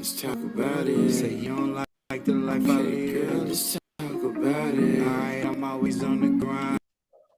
let's talk about it. Say you don't like the life I live, girl, let's talk about it. Alright, I'm always on the grind,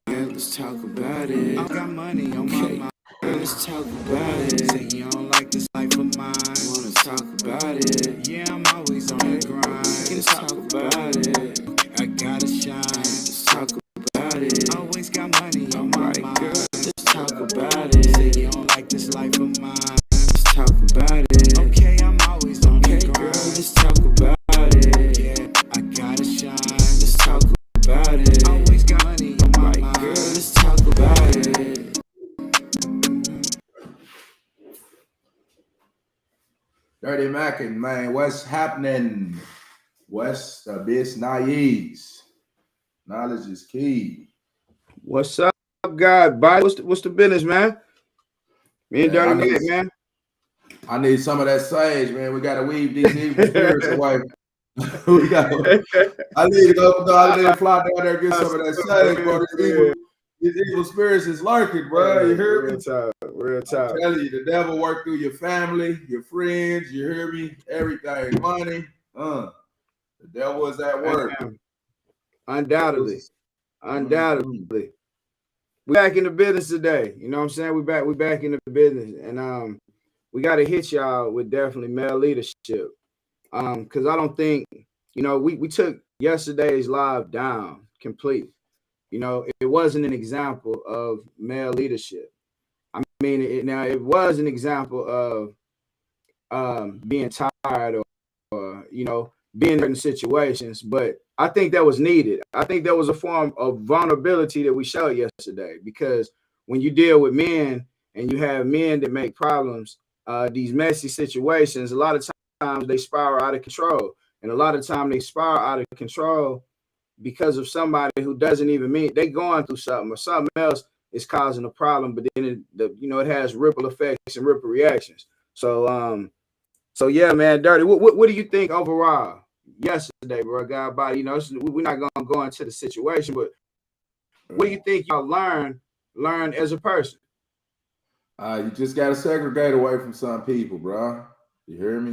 girl, let's talk about it. I got money on my mind, girl, let's talk about it. Say you don't like this life of mine, wanna talk about it. Yeah, I'm always on the grind, let's talk about it. I gotta shine, let's talk about it. Always got money on my mind, girl, let's talk about it. Say you don't like this life of mine, let's talk about it. Okay, I'm always on the grind, girl, let's talk about it. Yeah, I gotta shine, let's talk about it. Always got money on my mind, girl, let's talk about it. Dirty Mackin, man, what's happening? What's the best naives? Knowledge is key. What's up, God? Bye. What's the business, man? Me and Dirty Mac, man. I need some of that sage, man. We gotta weave these evil spirits away. I need to go. I need to fly down there and get some of that sage, bro. These evil spirits is lurking, bro. You hear me? Real time. I'm telling you, the devil work through your family, your friends. You hear me? Everything, money. The devil is at work. Undoubtedly. We back in the business today. You know what I'm saying? We back in the business, and we got to hit y'all with definitely male leadership. Because I don't think, you know, we took yesterday's live down complete. You know, it wasn't an example of male leadership. I mean, it was an example of being tired or you know, being in situations, but I think that was needed. I think there was a form of vulnerability that we showed yesterday, because when you deal with men and you have men that make problems, these messy situations, a lot of times they spiral out of control. And a lot of times they spiral out of control because of somebody who doesn't even mean they going through something, or something else is causing a problem, but then it has ripple effects and ripple reactions. So yeah, man, Dirty, what do you think overall yesterday, bro? God body, you know, we're not gonna go into the situation, but what do you think y'all learn as a person? You just gotta segregate away from some people, bro. You hear me?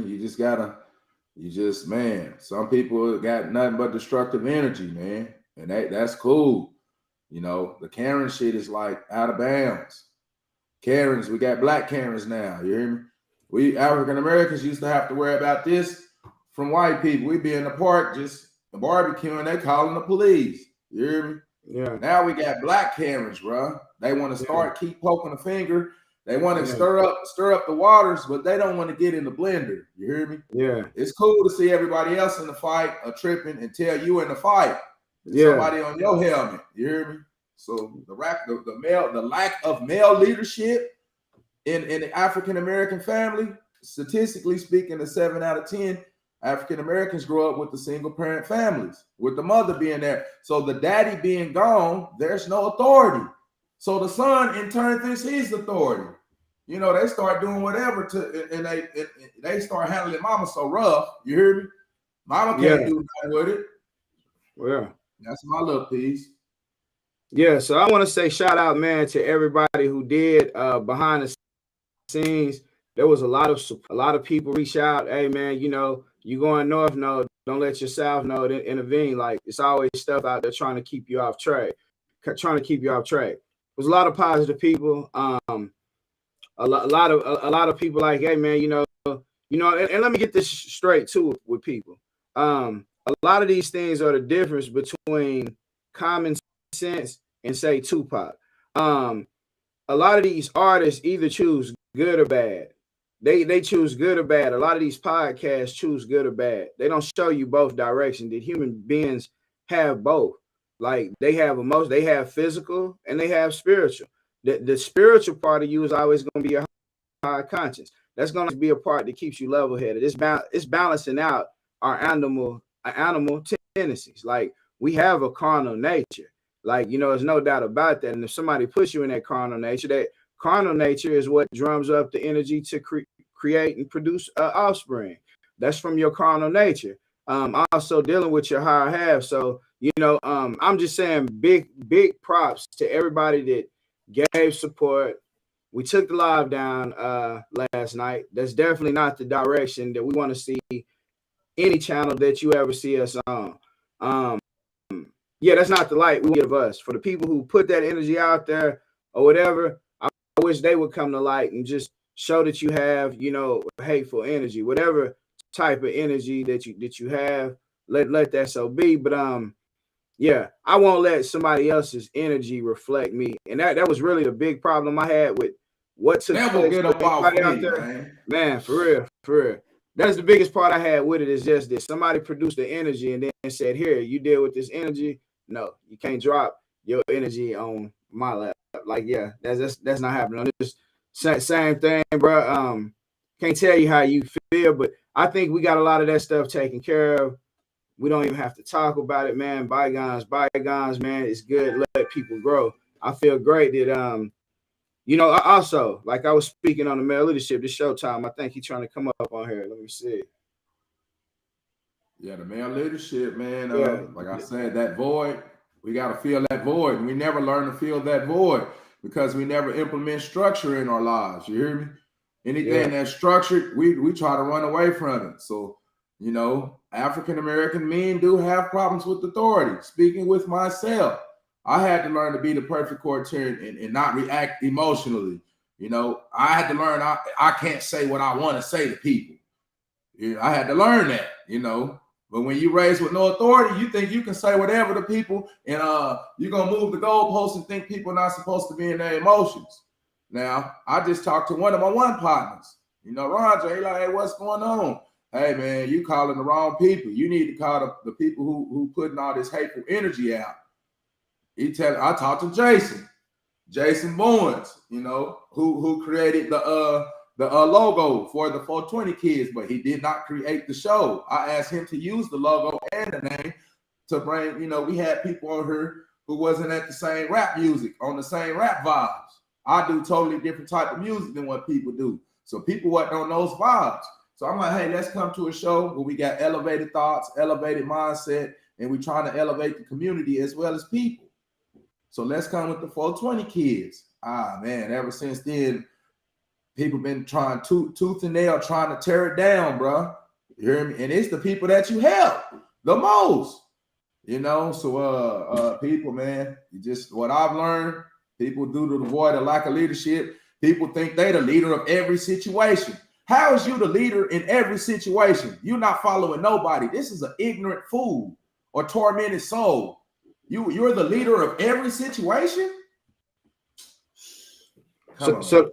Man, some people got nothing but destructive energy, man. And that's cool. You know, the Karen shit is like out of bounds. Karens, we got black Karens now. You hear me? We African Americans used to have to worry about this from white people. We be in the park just barbecuing, they calling the police. You hear me? Yeah. Now we got black Karens, bro. They want to keep poking the finger. They want to stir up the waters, but they don't want to get in the blender. You hear me? Yeah. It's cool to see everybody else in the fight or tripping and tell you in the fight. Somebody on your helmet. You hear me? So the lack of male leadership in the African American family, statistically speaking, the 7 out of 10 African Americans grow up with the single parent families, with the mother being there. So the daddy being gone, there's no authority. So the son in turn thinks he's the authority. You know, they start doing whatever and they start handling mama so rough. You hear me? Mama can't do nothing with it. Well, that's my little piece. Yeah, so I want to say shout out, man, to everybody who did behind the scenes. There was a lot of people reach out. Hey, man, you know, you going north? No, don't let your south know to intervene. Like, it's always stuff out there trying to keep you off track. There's a lot of positive people. A lot of people like, hey, man, you know, and let me get this straight too with people. A lot of these things are the difference between common sense and say Tupac. A lot of these artists either choose good or bad. They choose good or bad. A lot of these podcasts choose good or bad. They don't show you both directions. The human beings have both. Like, they have emotion, they have physical, and they have spiritual. The spiritual part of you is always going to be a high conscience. That's going to be a part that keeps you level-headed. It's balancing out our animal tendencies. Like, we have a carnal nature. Like, you know, there's no doubt about that. And if somebody puts you in that carnal nature is what drums up the energy to create and produce offspring. That's from your carnal nature. Also dealing with your higher half. So, you know, I'm just saying big props to everybody that gave support. We took the live down last last night. That's definitely not the direction that we want to see any channel that you ever see us on. Yeah, that's not the light we give us. For the people who put that energy out there or whatever, I wish they would come to light and just show that you have, you know, hateful energy, whatever type of energy that you have. Let that so be. But yeah, I won't let somebody else's energy reflect me, and that was really the big problem I had with what took Never place get with up off everybody me, out there. man. Man, for real. That's the biggest part I had with it, is just that somebody produced the energy and then said, "Here, you deal with this energy." No, you can't drop your energy on my lap. Like, yeah, that's not happening. It's same thing, bro. Can't tell you how you feel, but I think we got a lot of that stuff taken care of. We don't even have to talk about it, man. Bygones, man. It's good. Let people grow. I feel great that you know, also, like I was speaking on the male leadership, this Showtime. I think he's trying to come up on here. Let me see. Yeah, the male leadership, man. Yeah. Like I said, that void, we got to fill that void. And we never learn to fill that void because we never implement structure in our lives. You hear me? Anything that's structured, we try to run away from it. So, you know, African American men do have problems with authority. Speaking with myself, I had to learn to be the perfect courtier and not react emotionally. You know, I had to learn I can't say what I want to say to people. You know, I had to learn that, you know. But when you raised with no authority, you think you can say whatever to people, and you're gonna move the goalposts and think people are not supposed to be in their emotions. Now, I just talked to one of my partners. You know, Roger, he like, hey, what's going on? Hey man, you calling the wrong people. You need to call the people who putting all this hateful energy out. I talked to Jason Bowens, you know, who created the logo for the 420 kids, but he did not create the show. I asked him to use the logo and the name to bring, you know, we had people on here who wasn't at the same rap music, on the same rap vibes. I do totally different type of music than what people do. So people wasn't on those vibes. So I'm like, hey, let's come to a show where we got elevated thoughts, elevated mindset, and we trying to elevate the community as well as people. So let's come with the 420 kids. Ah, man, ever since then, people been trying tooth and nail, trying to tear it down, bro. You hear me? And it's the people that you help the most, you know. So people, man, just what I've learned, people due to the void of lack of leadership, people think they the leader of every situation. How is you the leader in every situation? You're not following nobody. This is an ignorant fool or tormented soul. You're the leader of every situation. So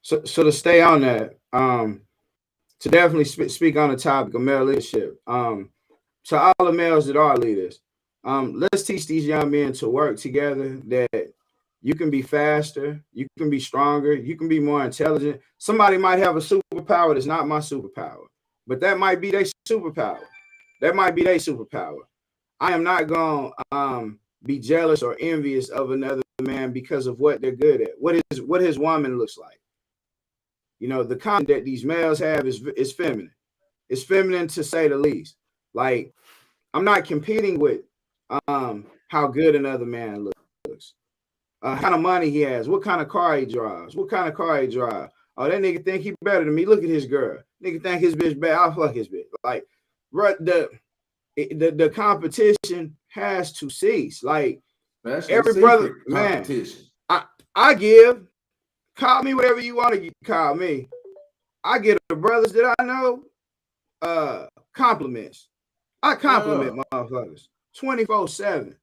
to stay on that, to definitely speak on the topic of male leadership, to all the males that are leaders, let's teach these young men to work together, that you can be faster, you can be stronger, you can be more intelligent. Somebody might have a superpower that's not my superpower, but that might be their superpower. I am not going to be jealous or envious of another man because of what they're good at, what his woman looks like. You know, the content that these males have is feminine. It's feminine to say the least. Like, I'm not competing with how good another man looks, how kind of money he has, what kind of car he drives, Oh, that nigga think he better than me. Look at his girl. Nigga think his bitch bad. I'll fuck his bitch. Like, the competition has to cease. Like, that's every brother, man. I give. Call me whatever you want to call me. I get the brothers that I know compliments. I compliment motherfuckers 24/7.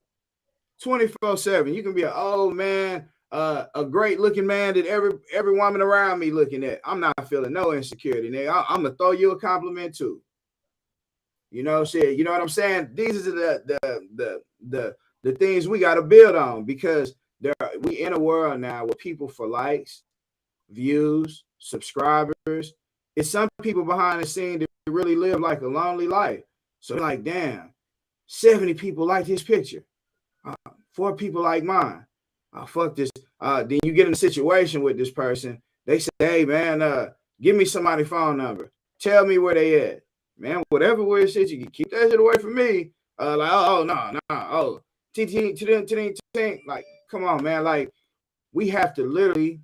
24/7. You can be an old man, a great looking man that every woman around me looking at. I'm not feeling no insecurity, nigga. I'm gonna throw you a compliment too. You know, shit. You know what I'm saying? These are the things we got to build on, because we in a world now with people for likes, views, subscribers. It's some people behind the scene that really live like a lonely life. So like, damn, 70 people like his picture. 4 people like mine. Fuck this. Then you get in a situation with this person. They say, hey man, give me somebody's phone number. Tell me where they at. Man, whatever weird shit, you can keep that shit away from me. Like, oh, like, come on, man. Like, we have to literally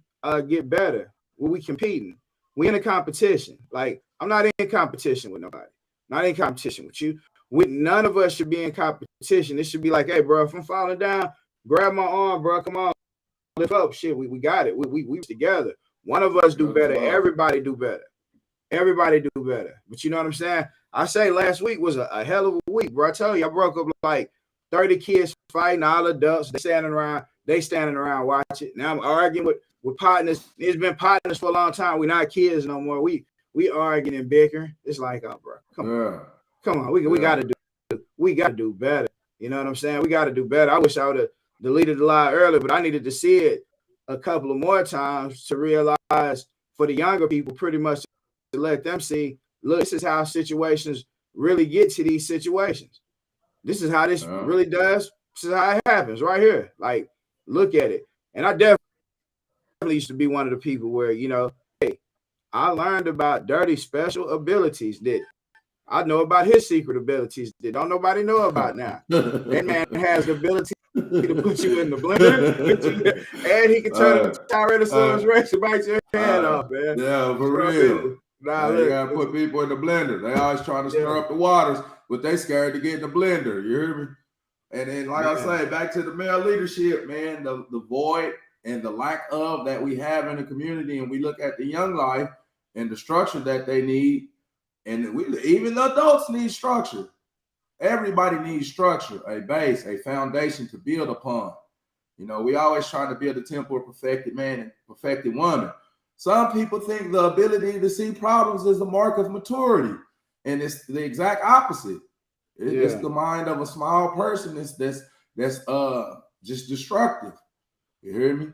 get better when we competing. We in a competition. Like, I'm not in competition with nobody. Not in competition with you. None of us should be in competition. It should be like, hey, bro, if I'm falling down, grab my arm, bro. Come on, lift up. Shit, we got it. We together. One of us do better. Everybody do better. Everybody do better. But you know what I'm saying? I say last week was a hell of a week, bro. I tell you, I broke up like 30 kids fighting, all adults. They standing around watching. Now I'm arguing with partners. It's been partners for a long time. We're not kids no more. We arguing and bickering. It's like, oh, bro, come on. We gotta do better. You know what I'm saying? We gotta do better. I wish I would have deleted the lie earlier, but I needed to see it a couple of more times to realize for the younger people, pretty much to let them see, look, this is how situations really get to these situations. This is how this really does. This is how it happens right here. Like, look at it. And I definitely used to be one of the people where, you know, hey, I learned about Dirty's special abilities that I know about his secret abilities that don't nobody know about now. That man has the ability to put you in the blender, and he can turn the Tyrannosaurus Rex and bite your head off, man. Yeah, for real. You gotta put people in the blender. They always trying to stir up the waters, but they scared to get in the blender. You hear me? And then, like I say, back to the male leadership, man, the void and the lack of that we have in the community, and we look at the young life and the structure that they need, and even the adults need structure. Everybody needs structure, a base, a foundation to build upon. You know, we always trying to build a temple of perfected man and perfected woman. Some people think the ability to see problems is the mark of maturity, and it's the exact opposite. It's the mind of a small person that's just destructive. You hear me?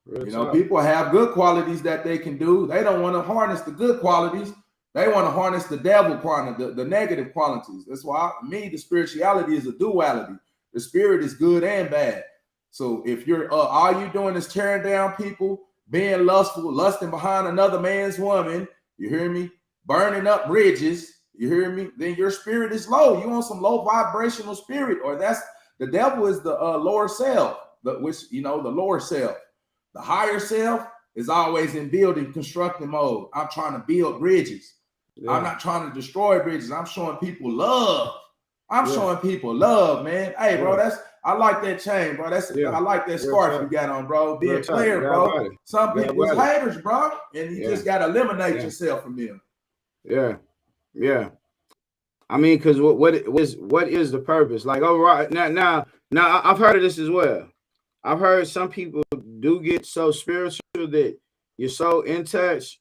You know, people have good qualities that they can do. They don't want to harness the good qualities. They want to harness the devil quality, the negative qualities. That's why the spirituality is a duality. The spirit is good and bad. So if you're all you doing is tearing down people, being lustful, lusting behind another man's woman, you hear me? Burning up bridges, you hear me? Then your spirit is low. You on some low vibrational spirit, or that's the devil is the lower self, the lower self. The higher self is always in building, constructing mode. I'm trying to build bridges. Yeah. I'm not trying to destroy bridges. I'm showing people love. Showing people love, man. Hey, bro, I like that chain, bro. I like that scarf you got on, bro. Being clear, bro. Some people's haters, bro, and you just gotta eliminate yourself from them. Yeah. I mean, because what is the purpose? Like, all right, now I've heard of this as well. I've heard some people do get so spiritual that you're so in touch.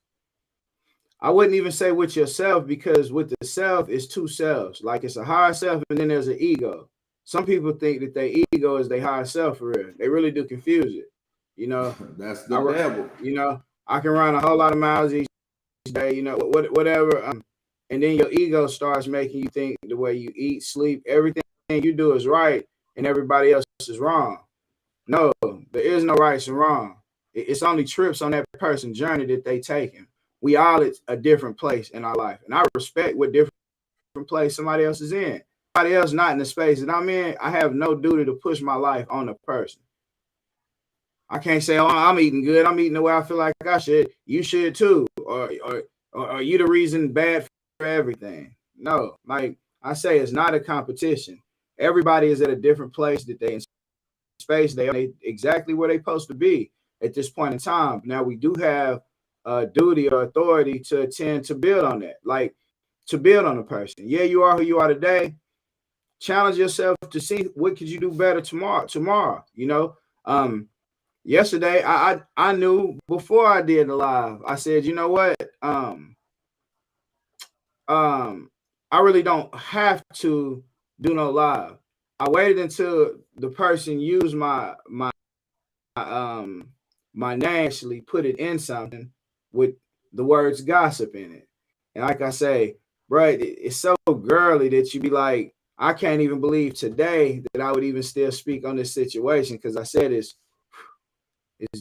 I wouldn't even say with yourself, because with the self, it's two selves. Like, it's a higher self, and then there's an ego. Some people think that their ego is their higher self for real. They really do confuse it. You know, that's the devil. You know, I can run a whole lot of miles each day, you know, whatever. And then your ego starts making you think the way you eat, sleep, everything you do is right, and everybody else is wrong. No, there is no rights and wrong. It's only trips on that person's journey that they taking. We all at a different place in our life, and I respect what different place somebody else is in. Somebody else not in the space that I'm in, I have no duty to push my life on a person. I can't say, oh, I'm eating good. I'm eating the way I feel like I should. You should too. Or are you the reason bad for everything? No, like I say, it's not a competition. Everybody is at a different place that they in space. They are exactly where they're supposed to be at this point in time. Now, we do have a duty or authority to attend to build on that, like to build on a person. Yeah, you are who you are today. Challenge yourself to see what could you do better tomorrow. You know, yesterday I knew before I did the live, I said, you know what? I really don't have to do no live. I waited until the person used my name, actually put it in something with the words gossip in it. And like I say, bro, it's so girly that you be like, I can't even believe today that I would even still speak on this situation, because I said it's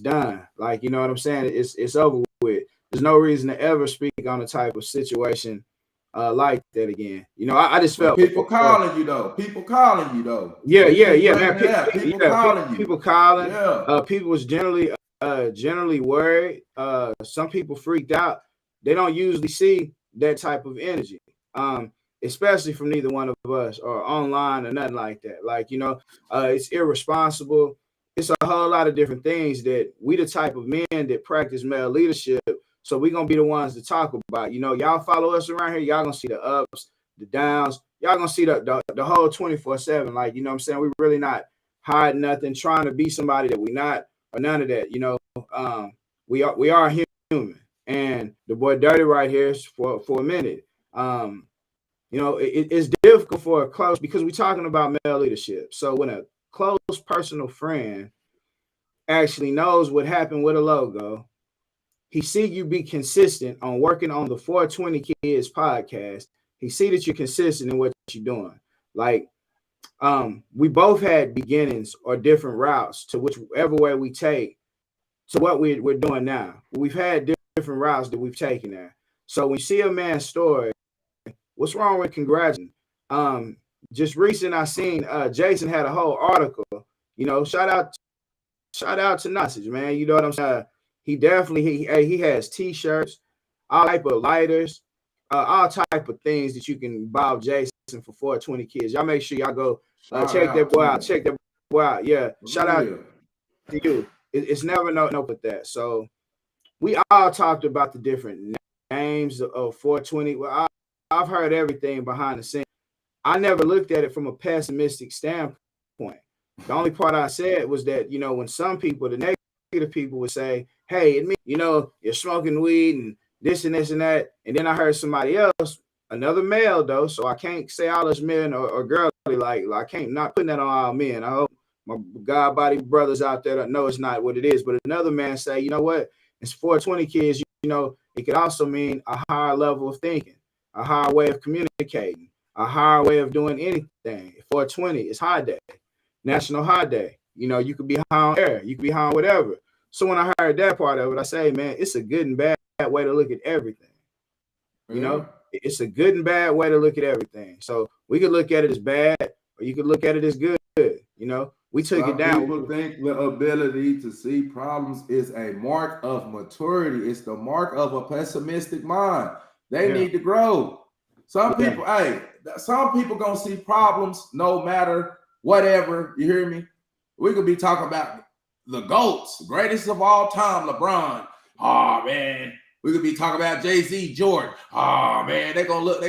done. Like, you know what I'm saying? It's over with. There's no reason to ever speak on a type of situation like that again. You know, I just felt people calling you though. People calling you though. Yeah, man. People calling. Yeah. People was generally worried. Some people freaked out. they don't usually see that type of energy, especially from neither one of us or online or nothing like that. Like, you know, it's irresponsible. It's a whole lot of different things that we the type of men that practice male leadership. So we're going to be the ones to talk about. You know, y'all follow us around here. Y'all going to see the ups, the downs. Y'all going to see the whole 24/7. Like, you know what I'm saying? We're really not hiding nothing, trying to be somebody that we're not or none of that. You know, we are human. And the boy Dirty right here is for a minute. You know, it's difficult for a close, because we're talking about male leadership. So when a close personal friend actually knows what happened with a logo, he see you be consistent on working on the 420 Kids podcast. He see that you're consistent in what you're doing. Like, we both had beginnings or different routes to whichever way we take to what we're doing now. We've had different routes that we've taken there. So when you see a man's story, what's wrong with congratulating? Just recent, I seen Jason had a whole article. You know, shout out to Nusage, man. You know what I'm saying? He definitely he has t-shirts, all type of lighters, all type of things that you can buy Jason for 420 Kids. Y'all make sure y'all go check that boy out. Check that boy out. Yeah, shout out to you. It's never no with that. So we all talked about the different names of 420. Well, I've heard everything behind the scenes. I never looked at it from a pessimistic standpoint. The only part I said was that, you know, when some people, the negative people, would say, hey, it means, you know, you're smoking weed and this and this and that. And then I heard somebody else, another male though, so I can't say all us men or girls, like I can't, not putting that on all men. I hope my God body brothers out there that know it's not what it is. But another man say, you know what, it's 420 Kids, you know, it could also mean a higher level of thinking, a higher way of communicating, a higher way of doing anything. 420 is high day, National High Day. You know, you could be high on air, you could be high on whatever. So when I heard that part of it, I say, man, it's a good and bad way to look at everything. You know, it's a good and bad way to look at everything. So we could look at it as bad, or you could look at it as good. You know, we took it down. People think the ability to see problems is a mark of maturity. It's the mark of a pessimistic mind. They need to grow. Some people gonna see problems no matter whatever. You hear me? We could be talking about the GOATs, greatest of all time, LeBron. Oh man, we could be talking about Jay-Z, Jordan. Oh man, they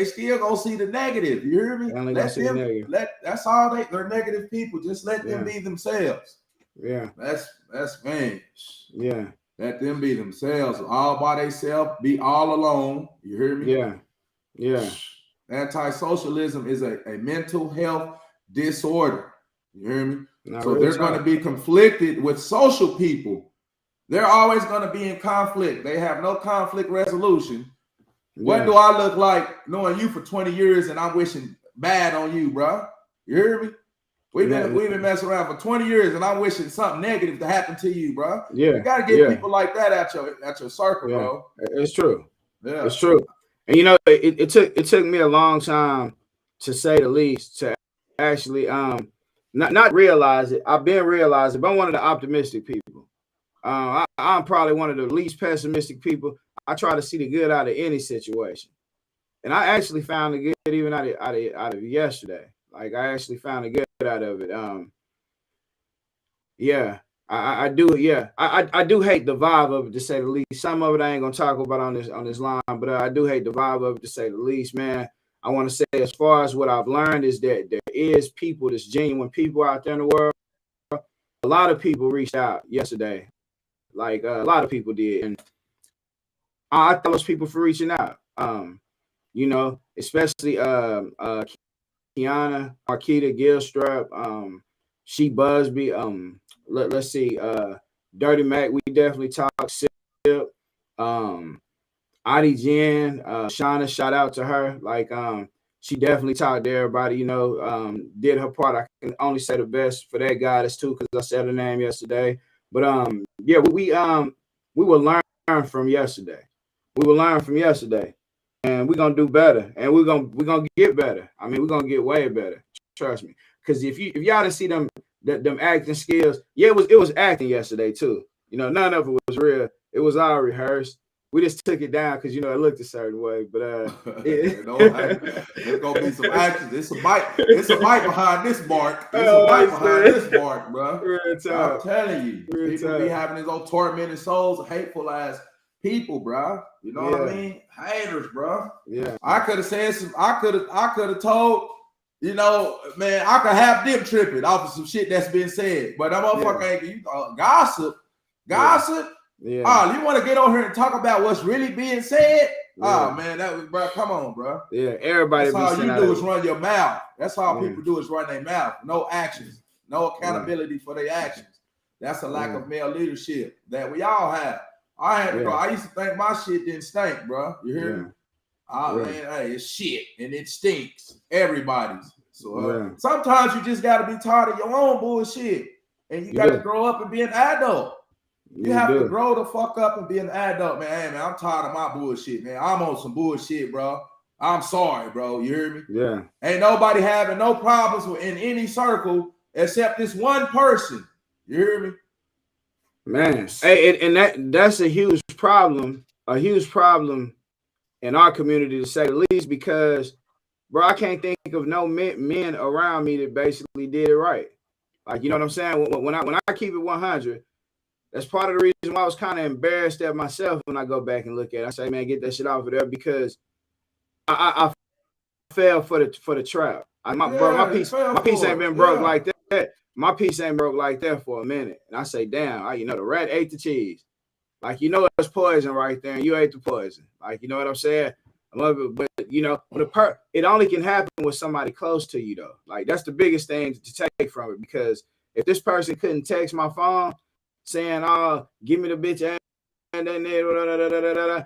still gonna see the negative. You hear me? That's all they're negative people. Just let them be themselves. Yeah. That's man. Yeah. Let them be themselves, all by themselves, be all alone. You hear me? Yeah. Yeah. Anti-socialism is a mental health disorder. You hear me? So they're going to be conflicted with social people. They're always going to be in conflict. They have no conflict resolution. Yeah. What do I look like knowing you for 20 years and I'm wishing bad on you, bro? You hear me? We've been messing around for 20 years and I'm wishing something negative to happen to you, bro. Yeah. You got to get people like that at your circle, bro. It's true. Yeah. It's true. And you know, it took me a long time, to say the least, to actually not realize it. I've been realizing, but I'm one of the optimistic people. I'm probably one of the least pessimistic people. I try to see the good out of any situation, and I actually found the good even out of yesterday. Like I actually found the good out of it. Yeah, I do. Yeah, I do hate the vibe of it, to say the least. Some of it I ain't gonna talk about on this line, but I do hate the vibe of it, to say the least, man. I want to say, as far as what I've learned, is that there is people, that's genuine people out there in the world. A lot of people reached out yesterday, like a lot of people did, and I thank those people for reaching out. You know, especially Kiana, Marquita Gilstrap, She Busby, let's see, Dirty Mac, we definitely talked. Sip, Adi Jen, Shauna, shout out to her. Like, she definitely talked to everybody, you know, did her part. I can only say the best for that goddess too, because I said her name yesterday. But yeah, we will learn from yesterday. We will learn from yesterday, and we're gonna do better, and we're gonna get better. I mean, we're gonna get way better. Trust me. Because if y'all didn't see them acting skills, yeah, it was acting yesterday too. You know, none of it was real. It was all rehearsed. we just took it down because, you know, it looked a certain way. But there's gonna be some action. It's a bite. It's a bite behind this mark. It's a bite behind this mark, bro. I'm telling you, people be having these old tormented souls, hateful ass people, bro. You know what I mean? Haters, bro. Yeah. I could have said some. I could have told. You know, man, I could have them tripping off of some shit that's been said, but that motherfucker ain't gossip. Yeah. Oh, you want to get on here and talk about what's really being said? Yeah. Oh man, that was, bro. Come on, bro. Yeah, everybody. That's all you do is run your mouth. That's all people do is run their mouth. No actions, no accountability for their actions. That's a lack of male leadership that we all have. I had to go. I used to think my shit didn't stink, bro. You hear me? Oh man, hey, it's shit and it stinks. Everybody's. So sometimes you just gotta be tired of your own bullshit, and you gotta grow up and be an adult. You have to grow the fuck up and be an adult, man. Hey, man, I'm tired of my bullshit, man. I'm on some bullshit, bro. I'm sorry, bro. You hear me? Yeah. Ain't nobody having no problems in any circle except this one person. You hear me? Man, hey, and that's a huge problem. A huge problem in our community, to say the least, because, bro, I can't think of no men around me that basically did it right. Like, you know what I'm saying? When I keep it 100, that's part of the reason why I was kind of embarrassed at myself when I go back and look at it. I say, man, get that shit off of there, because I fell for the trap. My piece ain't been broke like that. My piece ain't broke like that for a minute. And I say, damn, you know, the rat ate the cheese. Like, you know, it's poison right there, and you ate the poison. Like, you know what I'm saying? I love it, but you know, it only can happen with somebody close to you, though. Like, that's the biggest thing to take from it, because if this person couldn't text my phone saying, "Oh, give me the bitch," and then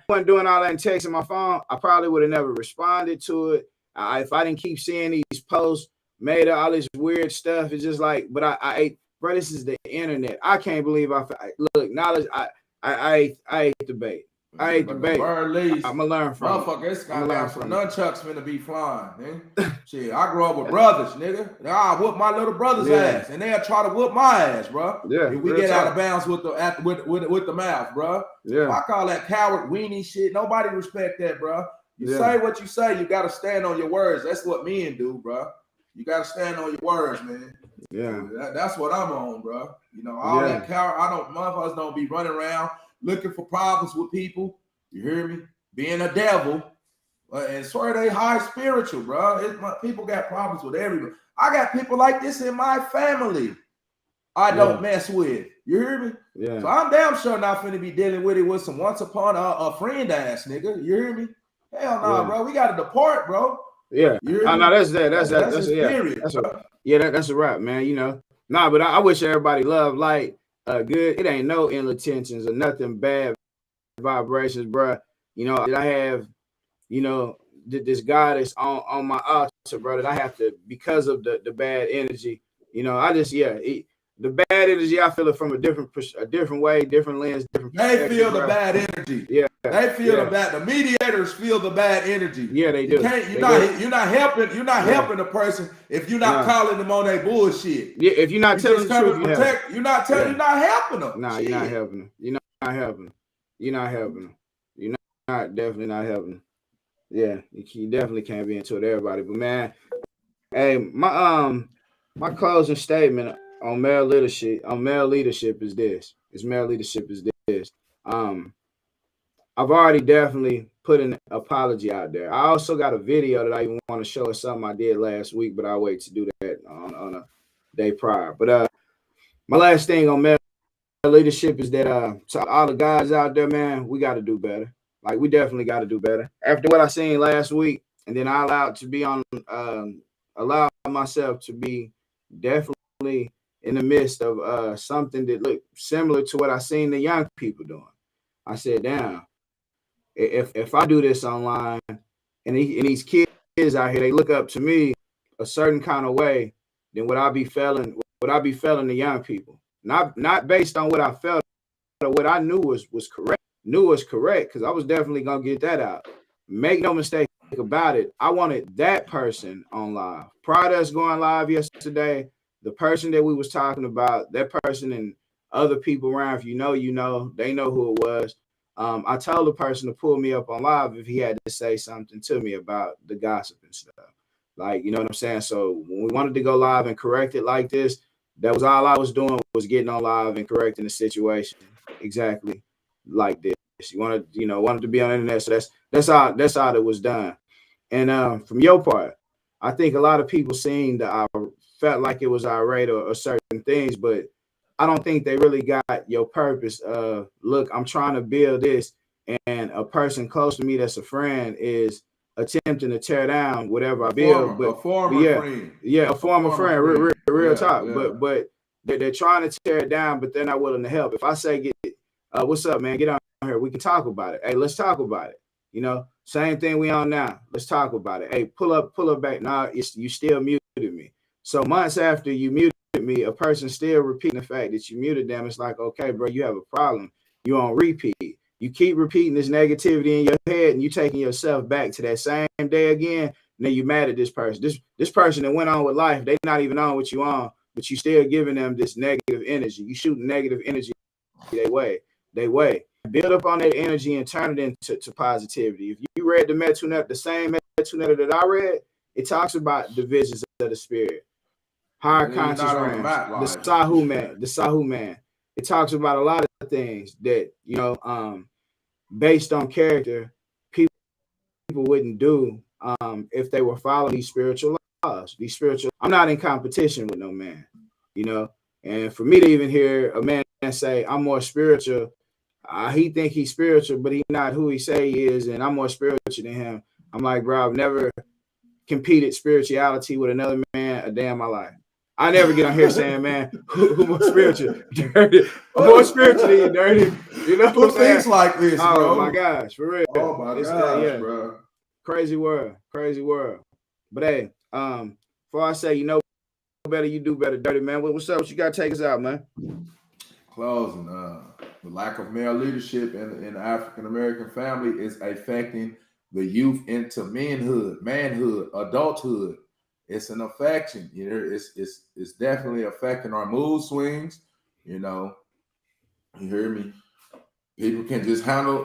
wasn't doing all that and texting my phone, I probably would have never responded to it. If I didn't keep seeing these posts made up all this weird stuff, it's just like, but I ate, bro. This is the internet. I can't believe look knowledge. I ate the bait. I ate the bait. I'm gonna learn from motherfucker. This guy down some nunchucks finna be flying, man. Shit, I grew up with brothers, nigga. I whoop my little brother's ass, and they'll try to whoop my ass, bro. Yeah, if we get out of bounds with the mouth, bro. Yeah, I call that coward weenie shit. Nobody respect that, bro. You say what you say. You gotta stand on your words. That's what men do, bro. You gotta stand on your words, man. Yeah, that's what I'm on, bro. You know, all that coward. Motherfuckers don't be running around looking for problems with people. You hear me? Being a devil. And swear they high spiritual, bro. People got problems with everybody. I got people like this in my family I don't mess with. You hear me? Yeah. So I'm damn sure not finna be dealing with it with some once upon a friend ass nigga. You hear me? Hell no, bro. We gotta depart, bro. Yeah. No, that's that. That's period. That's a wrap, man. You know. Nah, but I wish everybody love, light, good. It ain't no ill intentions or nothing bad vibrations, bro. You know, I have, you know, this guy that's on my altar, bro, that I have to, because of the bad energy, you know, I just, the bad energy, I feel it from a different way, different lens, different perspective. They feel the bad energy. Yeah. They feel the bad. The mediators feel the bad energy. Yeah, they do. You're not helping the person if you're not calling them on their bullshit. Yeah, if you're not telling the truth, you're not helping them. Nah, you're not helping them. You're not helping them. You're not helping them. You're not definitely not helping them. Yeah, you definitely can't be into it, everybody. But man, hey, my closing statement on male leadership is this. I've already definitely put an apology out there. I also got a video that I even want to show us something I did last week, but I'll wait to do that on a day prior. But my last thing on male leadership is that to all the guys out there, man, we got to do better. Like, we definitely got to do better. After what I seen last week, and then I allow myself to be definitely in the midst of something that looked similar to what I seen the young people doing. I said, damn, if I do this online and these kids out here, they look up to me a certain kind of way, then would I be failing the young people? Not based on what I felt or what I knew was correct. Because I was definitely gonna get that out. Make no mistake about it. I wanted that person on live. Prior to us going live yesterday, the person that we was talking about, that person and other people around, if you know, they know who it was. I told the person to pull me up on live if he had to say something to me about the gossip and stuff. Like, you know what I'm saying? So when we wanted to go live and correct it like this, that was all I was doing, was getting on live and correcting the situation exactly like this. You wanted to be on the internet. So that's how it was done. And from your part, I think a lot of people seen that I felt like it was irate or certain things, but I don't think they really got your purpose. Look, I'm trying to build this, and a person close to me that's a friend is attempting to tear down whatever I build. A former friend. Yeah, a former friend. Real talk. Yeah. But they're trying to tear it down, but they're not willing to help. If I say, what's up, man? Get on here. We can talk about it. Hey, let's talk about it. You know, same thing we on now. Let's talk about it. Hey, pull up back. Nah, you still muted me. So months after you muted me, a person still repeating the fact that you muted them. It's like, okay, bro, you have a problem. You on repeat. You keep repeating this negativity in your head, and you taking yourself back to that same day again. And then you mad at this person. This person that went on with life, they not even on what you on, but you still giving them this negative energy. You shooting negative energy they way. Build up on that energy and turn it into positivity. If you read the Metunet, the same Metunet that I read, it talks about the visions of the spirit, higher conscious realms, the Sahu man. It talks about a lot of things that, you know, based on character, people wouldn't do if they were following these spiritual laws. I'm not in competition with no man, you know. And for me to even hear a man say, I'm more spiritual, he think he's spiritual, but he's not who he say he is, and I'm more spiritual than him. I'm like, bro, I've never competed spirituality with another man a day in my life. I never get on here saying, man, who more spiritual? Dirty. I'm more spiritual than you, dirty. You know who thinks like this, bro? Oh my gosh, for real. Oh my gosh, bro. Crazy world. But hey, before I say, you know better, you do better, dirty man. What's up? What you got to take us out, man? Closing. The lack of male leadership in the African American family is affecting the youth into manhood, adulthood. It's an affection. You know, it's definitely affecting our mood swings. You know, you hear me? People can just handle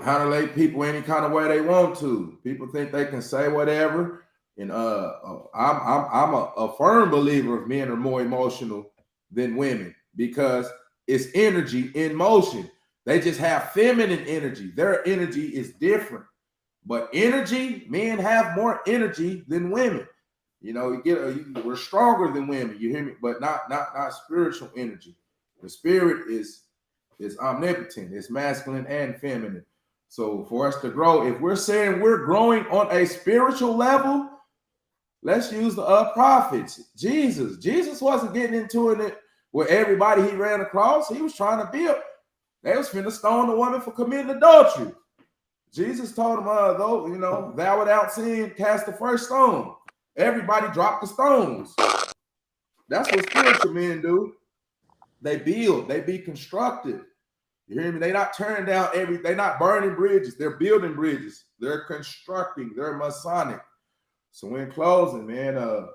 people any kind of way they want to. People think they can say whatever. And I'm a firm believer of men are more emotional than women because it's energy in motion. They just have feminine energy. Their energy is different. But energy, men have more energy than women. You know, we're stronger than women. You hear me? But not spiritual energy. The spirit is omnipotent. It's masculine and feminine. So for us to grow, if we're saying we're growing on a spiritual level, let's use the prophets. Jesus wasn't getting into it with everybody he ran across. He was trying to build. They was finna stone the woman for committing adultery. Jesus told him, though, you know, thou without sin, cast the first stone. Everybody dropped the stones. That's what spiritual men do. They build, they be constructive. You hear me? They not tearing down they're not burning bridges, they're building bridges. They're constructing, they're Masonic. So in closing, man,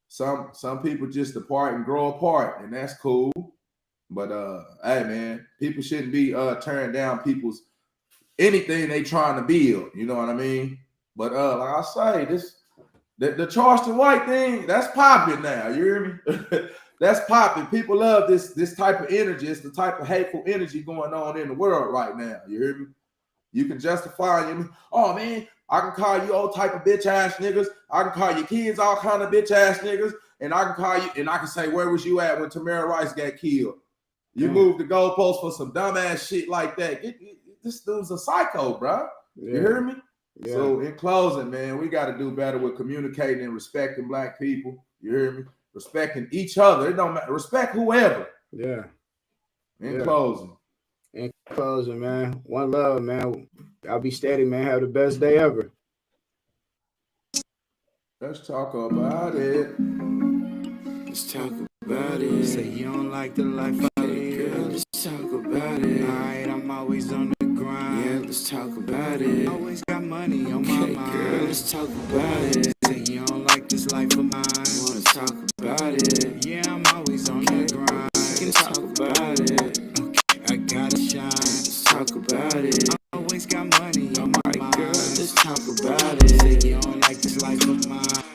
some people just depart and grow apart, and that's cool. But hey, man, people shouldn't be tearing down people's anything they trying to build. You know what I mean? But like I say, the Charleston White thing, that's popping now. You hear me? That's popping. People love this type of energy. It's the type of hateful energy going on in the world right now. You hear me? You can justify you. Oh man, I can call you all type of bitch ass niggas. I can call your kids all kind of bitch ass niggas, and I can call you and I can say, where was you at when Tamir Rice got killed? You moved the goalpost for some dumbass shit like that. This dude's a psycho, bro. You hear me? Yeah. So in closing, man, we got to do better with communicating and respecting Black people. You hear me? Respecting each other. It don't matter. Respect whoever. Yeah. In closing. In closing, man. One love, man. I'll be steady, man. Have the best day ever. Let's talk about it. Let's talk about it. Say you don't like the life I live. Girl, let's talk about it. Alright, I'm always on the grind. Yeah, let's talk about it. Always got money on my mind. Girl, let's talk about it. Say you don't like this life of mine. Wanna talk about it. Yeah, I'm always on the grind. We can talk about it. Okay, I gotta shine. Let's talk about it. I always Say you don't like this life of mine.